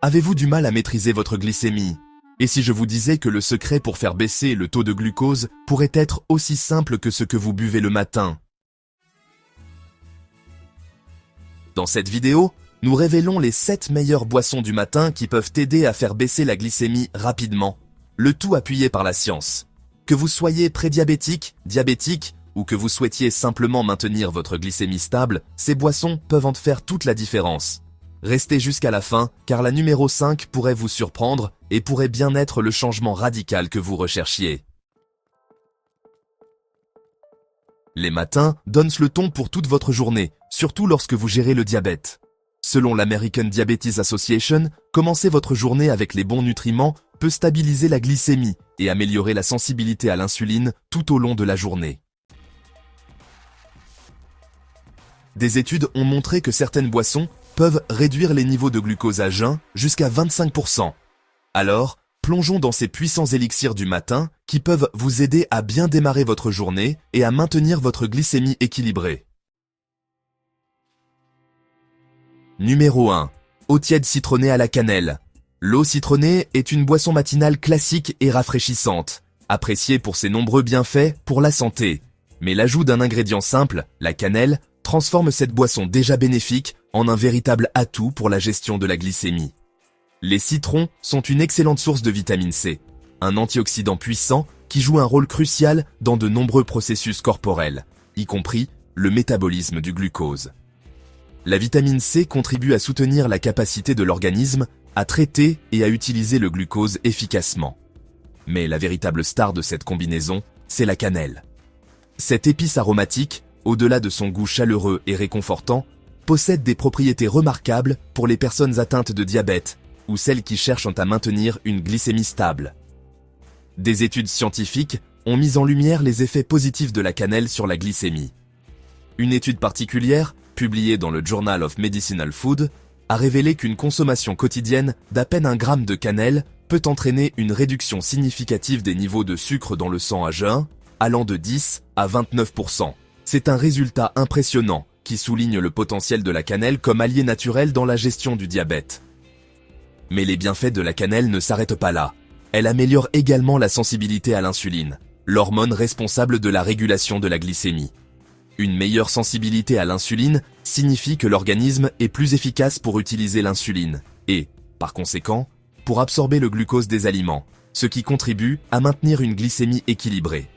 Avez-vous du mal à maîtriser votre glycémie? Et si je vous disais que le secret pour faire baisser le taux de glucose pourrait être aussi simple que ce que vous buvez le matin? Dans cette vidéo, nous révélons les 7 meilleures boissons du matin qui peuvent t'aider à faire baisser la glycémie rapidement. Le tout appuyé par la science. Que vous soyez prédiabétique, diabétique ou que vous souhaitiez simplement maintenir votre glycémie stable, ces boissons peuvent en faire toute la différence. Restez jusqu'à la fin, car la numéro 5 pourrait vous surprendre et pourrait bien être le changement radical que vous recherchiez. Les matins donnent le ton pour toute votre journée, surtout lorsque vous gérez le diabète. Selon l'American Diabetes Association, commencer votre journée avec les bons nutriments peut stabiliser la glycémie et améliorer la sensibilité à l'insuline tout au long de la journée. Des études ont montré que certaines boissons peuvent réduire les niveaux de glucose à jeun jusqu'à 25%. Alors, plongeons dans ces puissants élixirs du matin qui peuvent vous aider à bien démarrer votre journée et à maintenir votre glycémie équilibrée. Numéro 1. Eau tiède citronnée à la cannelle. L'eau citronnée est une boisson matinale classique et rafraîchissante, appréciée pour ses nombreux bienfaits pour la santé. Mais l'ajout d'un ingrédient simple, la cannelle, transforme cette boisson déjà bénéfique en un véritable atout pour la gestion de la glycémie. Les citrons sont une excellente source de vitamine C, un antioxydant puissant qui joue un rôle crucial dans de nombreux processus corporels, y compris le métabolisme du glucose. La vitamine C contribue à soutenir la capacité de l'organisme à traiter et à utiliser le glucose efficacement. Mais la véritable star de cette combinaison, c'est la cannelle. Cette épice aromatique, au-delà de son goût chaleureux et réconfortant, possède des propriétés remarquables pour les personnes atteintes de diabète ou celles qui cherchent à maintenir une glycémie stable. Des études scientifiques ont mis en lumière les effets positifs de la cannelle sur la glycémie. Une étude particulière, publiée dans le Journal of Medicinal Food, a révélé qu'une consommation quotidienne d'à peine 1 gramme de cannelle peut entraîner une réduction significative des niveaux de sucre dans le sang à jeun, allant de 10 à 29%. C'est un résultat impressionnant qui souligne le potentiel de la cannelle comme allié naturel dans la gestion du diabète. Mais les bienfaits de la cannelle ne s'arrêtent pas là. Elle améliore également la sensibilité à l'insuline, l'hormone responsable de la régulation de la glycémie. Une meilleure sensibilité à l'insuline signifie que l'organisme est plus efficace pour utiliser l'insuline et, par conséquent, pour absorber le glucose des aliments, ce qui contribue à maintenir une glycémie équilibrée.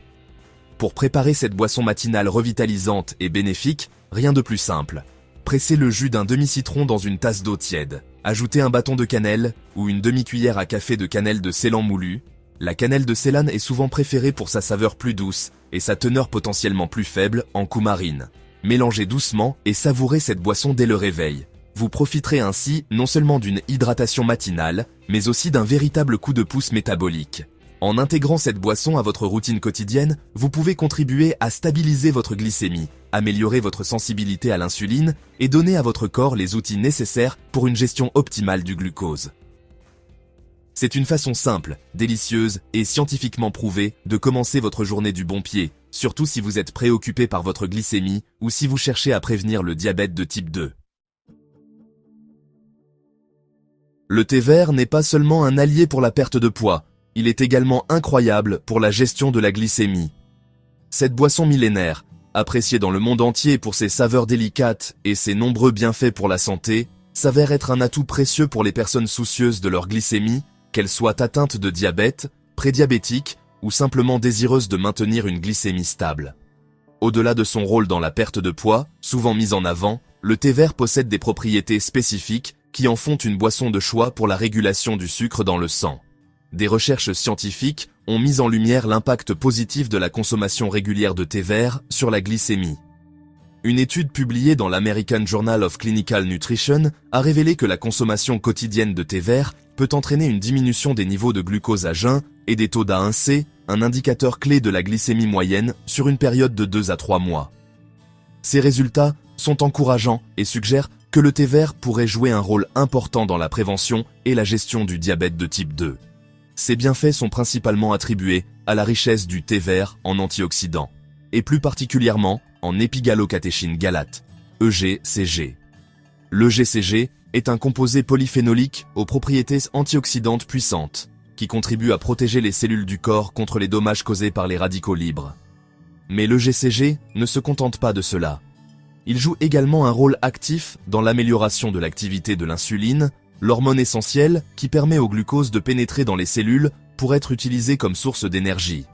Pour préparer cette boisson matinale revitalisante et bénéfique, rien de plus simple. Pressez le jus d'un demi-citron dans une tasse d'eau tiède. Ajoutez un bâton de cannelle ou une demi-cuillère à café de cannelle de Ceylan moulu. La cannelle de Ceylan est souvent préférée pour sa saveur plus douce et sa teneur potentiellement plus faible en coumarine. Mélangez doucement et savourez cette boisson dès le réveil. Vous profiterez ainsi non seulement d'une hydratation matinale, mais aussi d'un véritable coup de pouce métabolique. En intégrant cette boisson à votre routine quotidienne, vous pouvez contribuer à stabiliser votre glycémie, améliorer votre sensibilité à l'insuline et donner à votre corps les outils nécessaires pour une gestion optimale du glucose. C'est une façon simple, délicieuse et scientifiquement prouvée de commencer votre journée du bon pied, surtout si vous êtes préoccupé par votre glycémie ou si vous cherchez à prévenir le diabète de type 2. Le thé vert n'est pas seulement un allié pour la perte de poids, il est également incroyable pour la gestion de la glycémie. Cette boisson millénaire, appréciée dans le monde entier pour ses saveurs délicates et ses nombreux bienfaits pour la santé, s'avère être un atout précieux pour les personnes soucieuses de leur glycémie, qu'elles soient atteintes de diabète, prédiabétiques ou simplement désireuses de maintenir une glycémie stable. Au-delà de son rôle dans la perte de poids, souvent mis en avant, le thé vert possède des propriétés spécifiques qui en font une boisson de choix pour la régulation du sucre dans le sang. Des recherches scientifiques ont mis en lumière l'impact positif de la consommation régulière de thé vert sur la glycémie. Une étude publiée dans l'American Journal of Clinical Nutrition a révélé que la consommation quotidienne de thé vert peut entraîner une diminution des niveaux de glucose à jeun et des taux d'A1C, un indicateur clé de la glycémie moyenne, sur une période de 2 à 3 mois. Ces résultats sont encourageants et suggèrent que le thé vert pourrait jouer un rôle important dans la prévention et la gestion du diabète de type 2. Ces bienfaits sont principalement attribués à la richesse du thé vert en antioxydants, et plus particulièrement en épigallocatechin galate, EGCG. Le GCG est un composé polyphénolique aux propriétés antioxydantes puissantes, qui contribue à protéger les cellules du corps contre les dommages causés par les radicaux libres. Mais le GCG ne se contente pas de cela. Il joue également un rôle actif dans l'amélioration de l'activité de l'insuline, l'hormone essentielle qui permet au glucose de pénétrer dans les cellules pour être utilisé comme source d'énergie.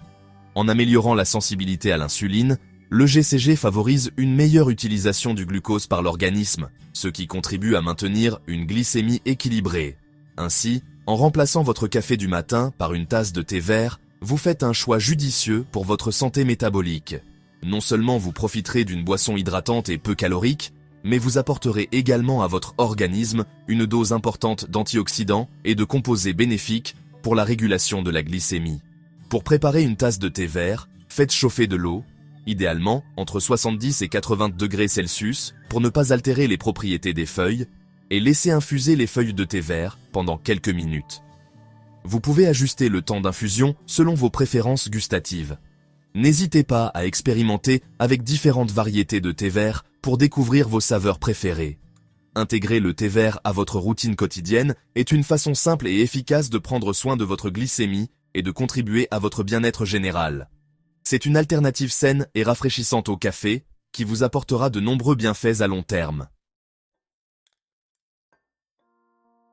En améliorant la sensibilité à l'insuline, le GCG favorise une meilleure utilisation du glucose par l'organisme, ce qui contribue à maintenir une glycémie équilibrée. Ainsi, en remplaçant votre café du matin par une tasse de thé vert, vous faites un choix judicieux pour votre santé métabolique. Non seulement vous profiterez d'une boisson hydratante et peu calorique, mais vous apporterez également à votre organisme une dose importante d'antioxydants et de composés bénéfiques pour la régulation de la glycémie. Pour préparer une tasse de thé vert, faites chauffer de l'eau, idéalement entre 70 et 80 degrés Celsius pour ne pas altérer les propriétés des feuilles, et laissez infuser les feuilles de thé vert pendant quelques minutes. Vous pouvez ajuster le temps d'infusion selon vos préférences gustatives. N'hésitez pas à expérimenter avec différentes variétés de thé vert pour découvrir vos saveurs préférées. Intégrer le thé vert à votre routine quotidienne est une façon simple et efficace de prendre soin de votre glycémie et de contribuer à votre bien-être général. C'est une alternative saine et rafraîchissante au café qui vous apportera de nombreux bienfaits à long terme.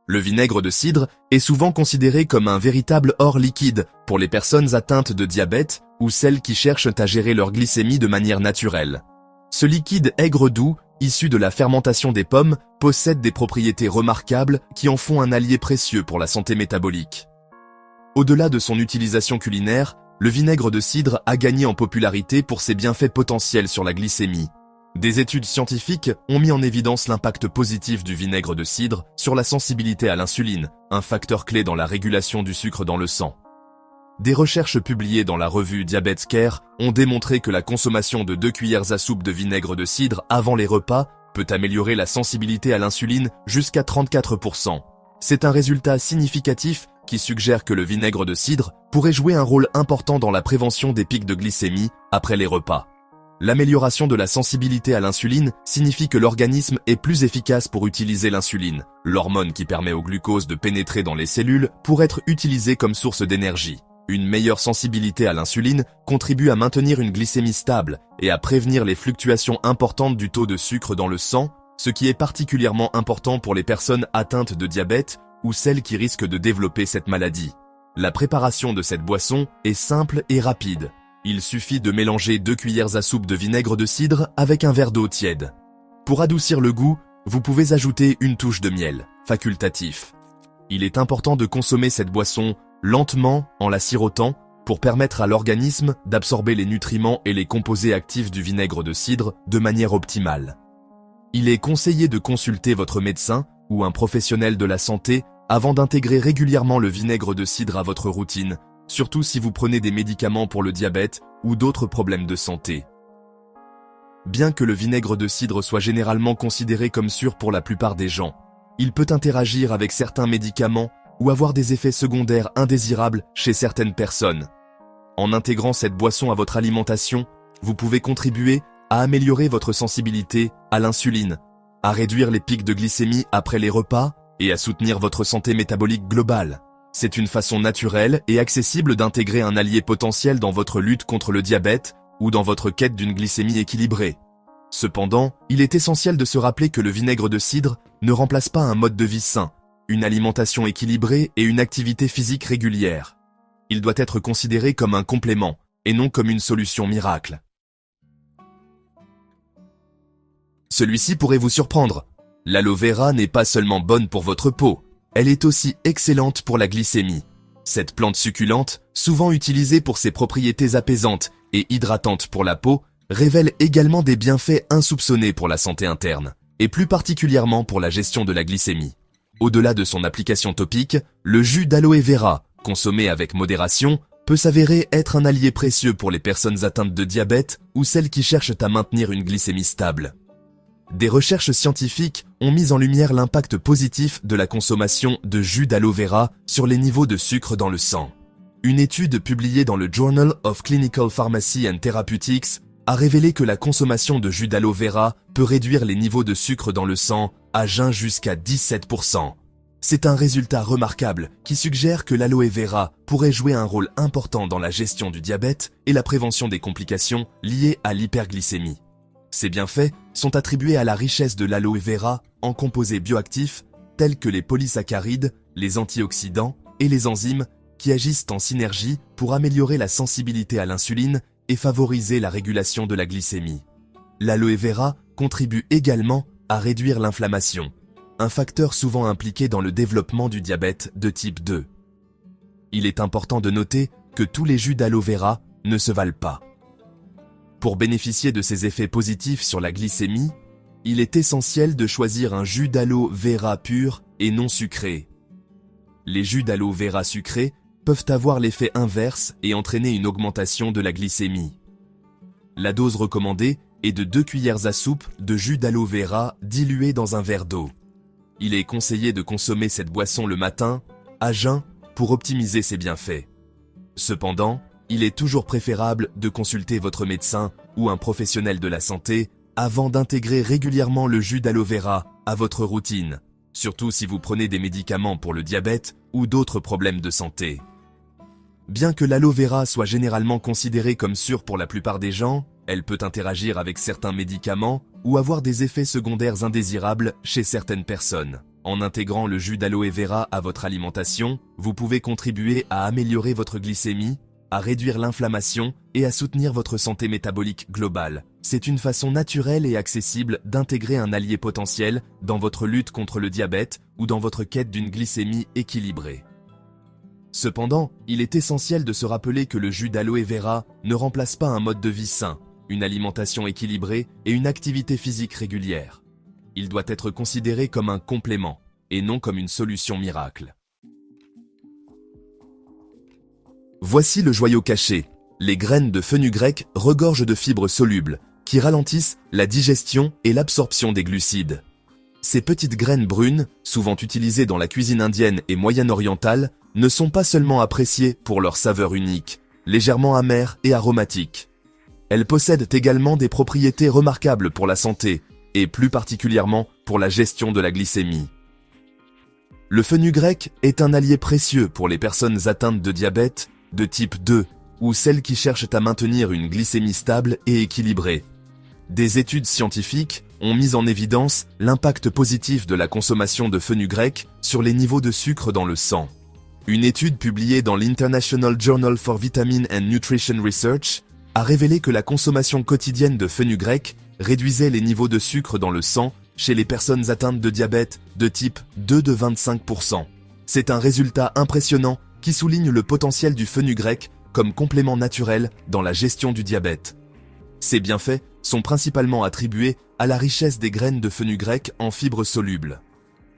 Le vinaigre de cidre est souvent considéré comme un véritable or liquide pour les personnes atteintes de diabète ou celles qui cherchent à gérer leur glycémie de manière naturelle. Ce liquide aigre-doux, issu de la fermentation des pommes, possède des propriétés remarquables qui en font un allié précieux pour la santé métabolique. Au-delà de son utilisation culinaire, le vinaigre de cidre a gagné en popularité pour ses bienfaits potentiels sur la glycémie. Des études scientifiques ont mis en évidence l'impact positif du vinaigre de cidre sur la sensibilité à l'insuline, un facteur clé dans la régulation du sucre dans le sang. Des recherches publiées dans la revue Diabetes Care ont démontré que la consommation de 2 cuillères à soupe de vinaigre de cidre avant les repas peut améliorer la sensibilité à l'insuline jusqu'à 34%. C'est un résultat significatif qui suggère que le vinaigre de cidre pourrait jouer un rôle important dans la prévention des pics de glycémie après les repas. L'amélioration de la sensibilité à l'insuline signifie que l'organisme est plus efficace pour utiliser l'insuline, l'hormone qui permet au glucose de pénétrer dans les cellules pour être utilisé comme source d'énergie. Une meilleure sensibilité à l'insuline contribue à maintenir une glycémie stable et à prévenir les fluctuations importantes du taux de sucre dans le sang, ce qui est particulièrement important pour les personnes atteintes de diabète ou celles qui risquent de développer cette maladie. La préparation de cette boisson est simple et rapide. Il suffit de mélanger 2 cuillères à soupe de vinaigre de cidre avec un verre d'eau tiède. Pour adoucir le goût, vous pouvez ajouter une touche de miel, facultatif. Il est important de consommer cette boisson lentement en la sirotant pour permettre à l'organisme d'absorber les nutriments et les composés actifs du vinaigre de cidre de manière optimale. Il est conseillé de consulter votre médecin ou un professionnel de la santé avant d'intégrer régulièrement le vinaigre de cidre à votre routine, surtout si vous prenez des médicaments pour le diabète ou d'autres problèmes de santé. Bien que le vinaigre de cidre soit généralement considéré comme sûr pour la plupart des gens, il peut interagir avec certains médicaments ou avoir des effets secondaires indésirables chez certaines personnes. En intégrant cette boisson à votre alimentation, vous pouvez contribuer à améliorer votre sensibilité à l'insuline, à réduire les pics de glycémie après les repas et à soutenir votre santé métabolique globale. C'est une façon naturelle et accessible d'intégrer un allié potentiel dans votre lutte contre le diabète ou dans votre quête d'une glycémie équilibrée. Cependant, il est essentiel de se rappeler que le vinaigre de cidre ne remplace pas un mode de vie sain, une alimentation équilibrée et une activité physique régulière. Il doit être considéré comme un complément et non comme une solution miracle. Celui-ci pourrait vous surprendre. L'aloe vera n'est pas seulement bonne pour votre peau, elle est aussi excellente pour la glycémie. Cette plante succulente, souvent utilisée pour ses propriétés apaisantes et hydratantes pour la peau, révèle également des bienfaits insoupçonnés pour la santé interne, et plus particulièrement pour la gestion de la glycémie. Au-delà de son application topique, le jus d'aloe vera, consommé avec modération, peut s'avérer être un allié précieux pour les personnes atteintes de diabète ou celles qui cherchent à maintenir une glycémie stable. Des recherches scientifiques ont mis en lumière l'impact positif de la consommation de jus d'aloe vera sur les niveaux de sucre dans le sang. Une étude publiée dans le Journal of Clinical Pharmacy and Therapeutics a révélé que la consommation de jus d'aloe vera peut réduire les niveaux de sucre dans le sang à jeun jusqu'à 17%. C'est un résultat remarquable qui suggère que l'aloe vera pourrait jouer un rôle important dans la gestion du diabète et la prévention des complications liées à l'hyperglycémie. Ces bienfaits sont attribués à la richesse de l'aloe vera en composés bioactifs tels que les polysaccharides, les antioxydants et les enzymes qui agissent en synergie pour améliorer la sensibilité à l'insuline et favoriser la régulation de la glycémie. L'aloe vera contribue également à réduire l'inflammation, un facteur souvent impliqué dans le développement du diabète de type 2. Il est important de noter que tous les jus d'aloe vera ne se valent pas. Pour bénéficier de ces effets positifs sur la glycémie, il est essentiel de choisir un jus d'aloe vera pur et non sucré. Les jus d'aloe vera sucrés peuvent avoir l'effet inverse et entraîner une augmentation de la glycémie. La dose recommandée est de 2 cuillères à soupe de jus d'aloe vera dilué dans un verre d'eau. Il est conseillé de consommer cette boisson le matin, à jeun, pour optimiser ses bienfaits. Cependant, il est toujours préférable de consulter votre médecin ou un professionnel de la santé avant d'intégrer régulièrement le jus d'aloe vera à votre routine, surtout si vous prenez des médicaments pour le diabète ou d'autres problèmes de santé. Bien que l'aloe vera soit généralement considérée comme sûre pour la plupart des gens, elle peut interagir avec certains médicaments ou avoir des effets secondaires indésirables chez certaines personnes. En intégrant le jus d'aloe vera à votre alimentation, vous pouvez contribuer à améliorer votre glycémie, à réduire l'inflammation et à soutenir votre santé métabolique globale. C'est une façon naturelle et accessible d'intégrer un allié potentiel dans votre lutte contre le diabète ou dans votre quête d'une glycémie équilibrée. Cependant, il est essentiel de se rappeler que le jus d'aloe vera ne remplace pas un mode de vie sain, une alimentation équilibrée et une activité physique régulière. Il doit être considéré comme un complément et non comme une solution miracle. Voici le joyau caché. Les graines de fenugrec regorgent de fibres solubles qui ralentissent la digestion et l'absorption des glucides. Ces petites graines brunes, souvent utilisées dans la cuisine indienne et moyen-orientale, ne sont pas seulement appréciées pour leur saveur unique, légèrement amère et aromatique. Elles possèdent également des propriétés remarquables pour la santé, et plus particulièrement pour la gestion de la glycémie. Le fenugrec est un allié précieux pour les personnes atteintes de diabète de type 2 ou celles qui cherchent à maintenir une glycémie stable et équilibrée. Des études scientifiques ont mis en évidence l'impact positif de la consommation de fenugrec sur les niveaux de sucre dans le sang. Une étude publiée dans l'International Journal for Vitamin and Nutrition Research a révélé que la consommation quotidienne de fenugrec réduisait les niveaux de sucre dans le sang chez les personnes atteintes de diabète de type 2 de 25%. C'est un résultat impressionnant qui souligne le potentiel du fenugrec comme complément naturel dans la gestion du diabète. Ces bienfaits sont principalement attribués à la richesse des graines de fenugrec en fibres solubles.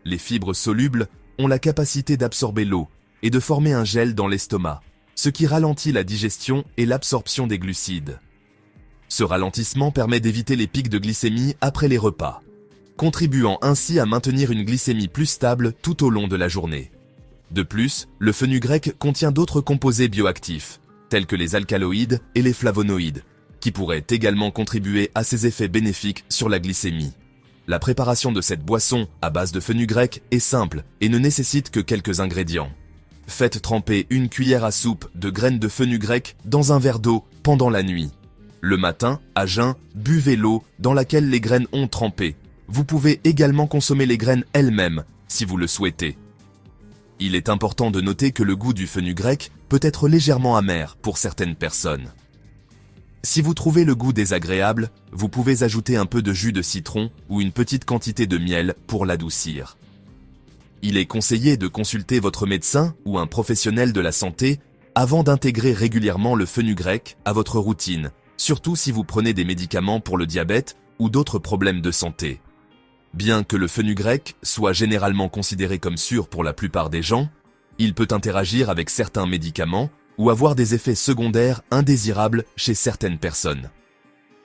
Les fibres solubles ont la capacité d'absorber l'eau et de former un gel dans l'estomac, ce qui ralentit la digestion et l'absorption des glucides. Ce ralentissement permet d'éviter les pics de glycémie après les repas, contribuant ainsi à maintenir une glycémie plus stable tout au long de la journée. De plus, le fenugrec contient d'autres composés bioactifs, tels que les alcaloïdes et les flavonoïdes, qui pourraient également contribuer à ces effets bénéfiques sur la glycémie. La préparation de cette boisson à base de fenugrec est simple et ne nécessite que quelques ingrédients. Faites tremper 1 cuillère à soupe de graines de fenugrec dans un verre d'eau pendant la nuit. Le matin, à jeun, buvez l'eau dans laquelle les graines ont trempé. Vous pouvez également consommer les graines elles-mêmes, si vous le souhaitez. Il est important de noter que le goût du fenugrec peut être légèrement amer pour certaines personnes. Si vous trouvez le goût désagréable, vous pouvez ajouter un peu de jus de citron ou une petite quantité de miel pour l'adoucir. Il est conseillé de consulter votre médecin ou un professionnel de la santé avant d'intégrer régulièrement le fenugrec à votre routine, surtout si vous prenez des médicaments pour le diabète ou d'autres problèmes de santé. Bien que le fenugrec soit généralement considéré comme sûr pour la plupart des gens, il peut interagir avec certains médicaments ou avoir des effets secondaires indésirables chez certaines personnes.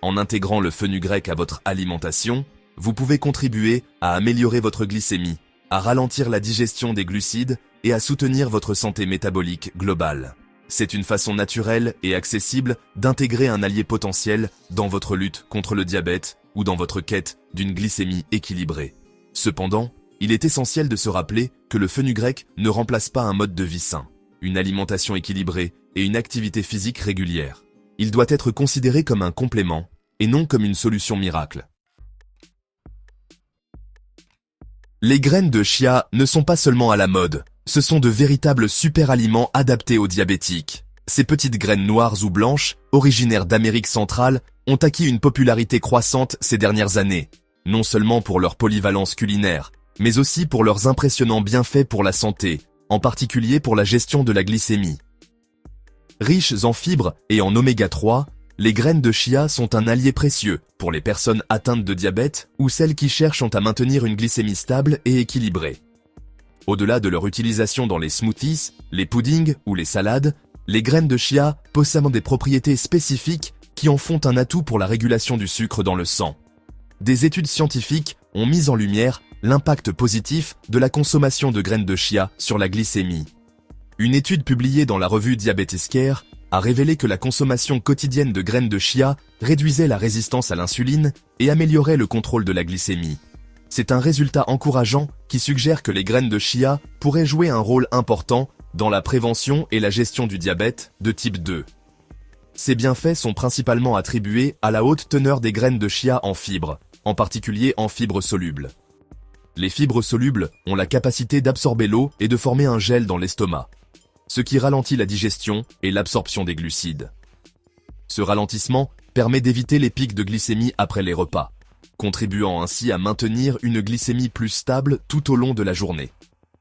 En intégrant le fenugrec à votre alimentation, vous pouvez contribuer à améliorer votre glycémie, à ralentir la digestion des glucides et à soutenir votre santé métabolique globale. C'est une façon naturelle et accessible d'intégrer un allié potentiel dans votre lutte contre le diabète ou dans votre quête d'une glycémie équilibrée. Cependant, il est essentiel de se rappeler que le fenugrec ne remplace pas un mode de vie sain, une alimentation équilibrée et une activité physique régulière. Il doit être considéré comme un complément et non comme une solution miracle. Les graines de chia ne sont pas seulement à la mode, ce sont de véritables super-aliments adaptés aux diabétiques. Ces petites graines noires ou blanches, originaires d'Amérique centrale, ont acquis une popularité croissante ces dernières années, non seulement pour leur polyvalence culinaire, mais aussi pour leurs impressionnants bienfaits pour la santé, en particulier pour la gestion de la glycémie. Riches en fibres et en oméga 3, les graines de chia sont un allié précieux pour les personnes atteintes de diabète ou celles qui cherchent à maintenir une glycémie stable et équilibrée. Au-delà de leur utilisation dans les smoothies, les puddings ou les salades, les graines de chia possèdent des propriétés spécifiques qui en font un atout pour la régulation du sucre dans le sang. Des études scientifiques ont mis en lumière l'impact positif de la consommation de graines de chia sur la glycémie. Une étude publiée dans la revue Diabetes Care a révélé que la consommation quotidienne de graines de chia réduisait la résistance à l'insuline et améliorait le contrôle de la glycémie. C'est un résultat encourageant qui suggère que les graines de chia pourraient jouer un rôle important dans la prévention et la gestion du diabète de type 2. Ces bienfaits sont principalement attribués à la haute teneur des graines de chia en fibres, en particulier en fibres solubles. Les fibres solubles ont la capacité d'absorber l'eau et de former un gel dans l'estomac, ce qui ralentit la digestion et l'absorption des glucides. Ce ralentissement permet d'éviter les pics de glycémie après les repas, contribuant ainsi à maintenir une glycémie plus stable tout au long de la journée.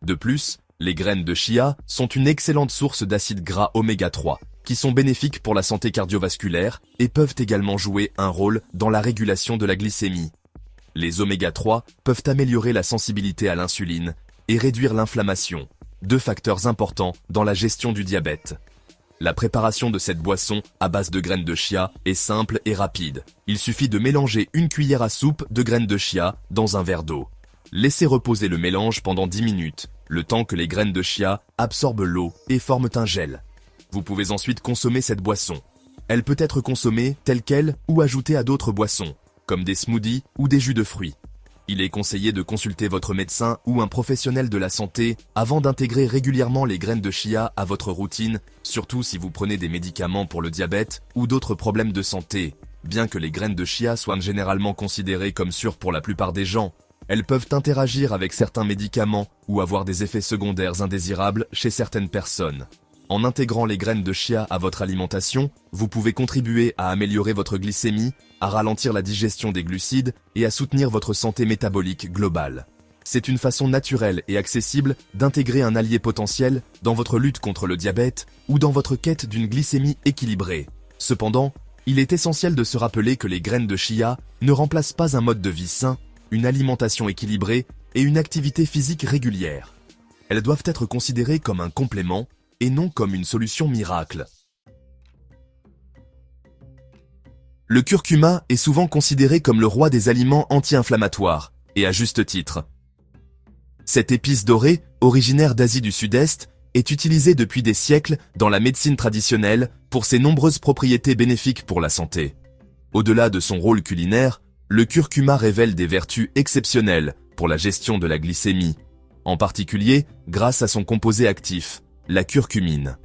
De plus, les graines de chia sont une excellente source d'acides gras oméga 3, qui sont bénéfiques pour la santé cardiovasculaire et peuvent également jouer un rôle dans la régulation de la glycémie. Les oméga 3 peuvent améliorer la sensibilité à l'insuline et réduire l'inflammation, deux facteurs importants dans la gestion du diabète. La préparation de cette boisson à base de graines de chia est simple et rapide. Il suffit de mélanger une cuillère à soupe de graines de chia dans un verre d'eau. Laissez reposer le mélange pendant 10 minutes, le temps que les graines de chia absorbent l'eau et forment un gel. Vous pouvez ensuite consommer cette boisson. Elle peut être consommée telle quelle ou ajoutée à d'autres boissons, comme des smoothies ou des jus de fruits. Il est conseillé de consulter votre médecin ou un professionnel de la santé avant d'intégrer régulièrement les graines de chia à votre routine, surtout si vous prenez des médicaments pour le diabète ou d'autres problèmes de santé. Bien que les graines de chia soient généralement considérées comme sûres pour la plupart des gens, elles peuvent interagir avec certains médicaments ou avoir des effets secondaires indésirables chez certaines personnes. En intégrant les graines de chia à votre alimentation, vous pouvez contribuer à améliorer votre glycémie, à ralentir la digestion des glucides et à soutenir votre santé métabolique globale. C'est une façon naturelle et accessible d'intégrer un allié potentiel dans votre lutte contre le diabète ou dans votre quête d'une glycémie équilibrée. Cependant, il est essentiel de se rappeler que les graines de chia ne remplacent pas un mode de vie sain, une alimentation équilibrée et une activité physique régulière. Elles doivent être considérées comme un complément et non comme une solution miracle. Le curcuma est souvent considéré comme le roi des aliments anti-inflammatoires, et à juste titre. Cette épice dorée, originaire d'Asie du Sud-Est, est utilisée depuis des siècles dans la médecine traditionnelle pour ses nombreuses propriétés bénéfiques pour la santé. Au-delà de son rôle culinaire, le curcuma révèle des vertus exceptionnelles pour la gestion de la glycémie, en particulier grâce à son composé actif, la curcumine.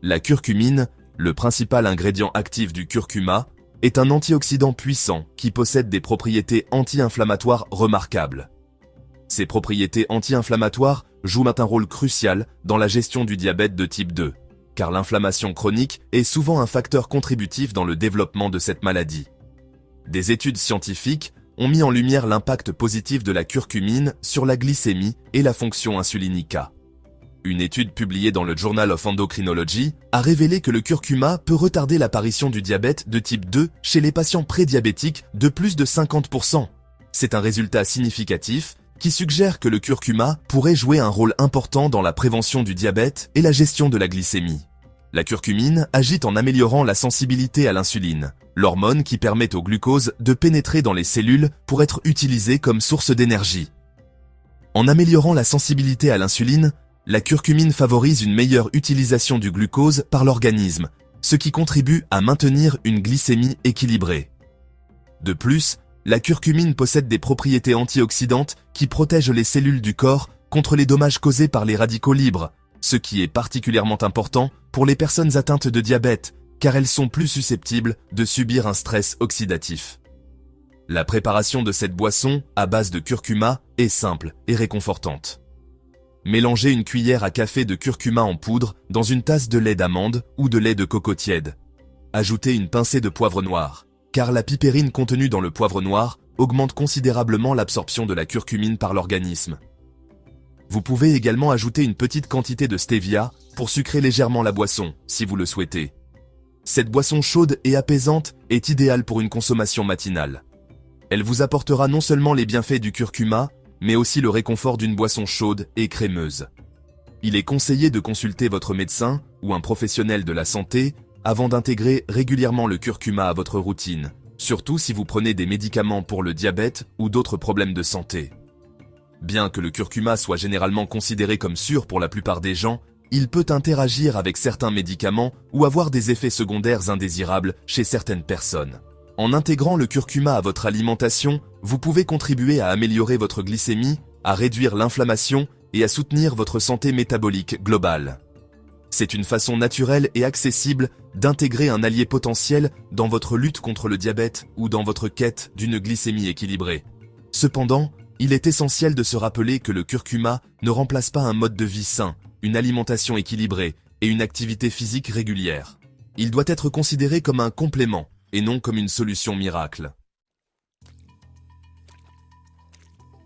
La curcumine, le principal ingrédient actif du curcuma, est un antioxydant puissant qui possède des propriétés anti-inflammatoires remarquables. Ces propriétés anti-inflammatoires jouent un rôle crucial dans la gestion du diabète de type 2, car l'inflammation chronique est souvent un facteur contributif dans le développement de cette maladie. Des études scientifiques ont mis en lumière l'impact positif de la curcumine sur la glycémie et la fonction insulinica. Une étude publiée dans le Journal of Endocrinology a révélé que le curcuma peut retarder l'apparition du diabète de type 2 chez les patients prédiabétiques de plus de 50%. C'est un résultat significatif qui suggère que le curcuma pourrait jouer un rôle important dans la prévention du diabète et la gestion de la glycémie. La curcumine agit en améliorant la sensibilité à l'insuline, l'hormone qui permet au glucose de pénétrer dans les cellules pour être utilisé comme source d'énergie. En améliorant la sensibilité à l'insuline, la curcumine favorise une meilleure utilisation du glucose par l'organisme, ce qui contribue à maintenir une glycémie équilibrée. De plus, La curcumine possède des propriétés antioxydantes qui protègent les cellules du corps contre les dommages causés par les radicaux libres, ce qui est particulièrement important pour les personnes atteintes de diabète, car elles sont plus susceptibles de subir un stress oxydatif. La préparation de cette boisson, à base de curcuma, est simple et réconfortante. Mélangez une cuillère à café de curcuma en poudre dans une tasse de lait d'amande ou de lait de coco tiède. Ajoutez une pincée de poivre noir, car la pipérine contenue dans le poivre noir augmente considérablement l'absorption de la curcumine par l'organisme. Vous pouvez également ajouter une petite quantité de stevia pour sucrer légèrement la boisson, si vous le souhaitez. Cette boisson chaude et apaisante est idéale pour une consommation matinale. Elle vous apportera non seulement les bienfaits du curcuma, mais aussi le réconfort d'une boisson chaude et crémeuse. Il est conseillé de consulter votre médecin ou un professionnel de la santé avant d'intégrer régulièrement le curcuma à votre routine, surtout si vous prenez des médicaments pour le diabète ou d'autres problèmes de santé. Bien que le curcuma soit généralement considéré comme sûr pour la plupart des gens, il peut interagir avec certains médicaments ou avoir des effets secondaires indésirables chez certaines personnes. En intégrant le curcuma à votre alimentation, vous pouvez contribuer à améliorer votre glycémie, à réduire l'inflammation et à soutenir votre santé métabolique globale. C'est une façon naturelle et accessible d'intégrer un allié potentiel dans votre lutte contre le diabète ou dans votre quête d'une glycémie équilibrée. Cependant, il est essentiel de se rappeler que le curcuma ne remplace pas un mode de vie sain, une alimentation équilibrée et une activité physique régulière. Il doit être considéré comme un complément et non comme une solution miracle.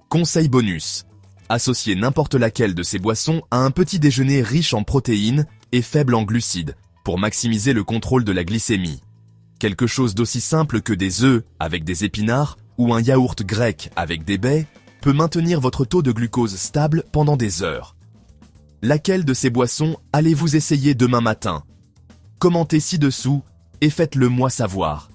Conseil bonus. Associez n'importe laquelle de ces boissons à un petit déjeuner riche en protéines et faible en glucides pour maximiser le contrôle de la glycémie. Quelque chose d'aussi simple que des œufs avec des épinards ou un yaourt grec avec des baies peut maintenir votre taux de glucose stable pendant des heures. Laquelle de ces boissons allez-vous essayer demain matin? Commentez ci-dessous et faites-le moi savoir.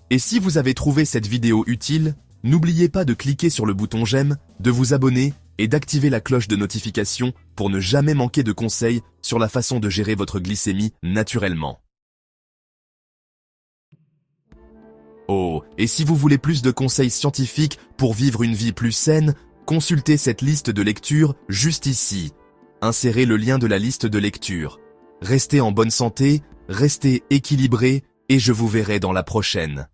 Et si vous avez trouvé cette vidéo utile, n'oubliez pas de cliquer sur le bouton j'aime, de vous abonner et d'activer la cloche de notification pour ne jamais manquer de conseils sur la façon de gérer votre glycémie naturellement. Oh, et si vous voulez plus de conseils scientifiques pour vivre une vie plus saine, consultez cette liste de lecture juste ici. Insérez le lien de la liste de lecture. Restez en bonne santé, restez équilibrés et je vous verrai dans la prochaine.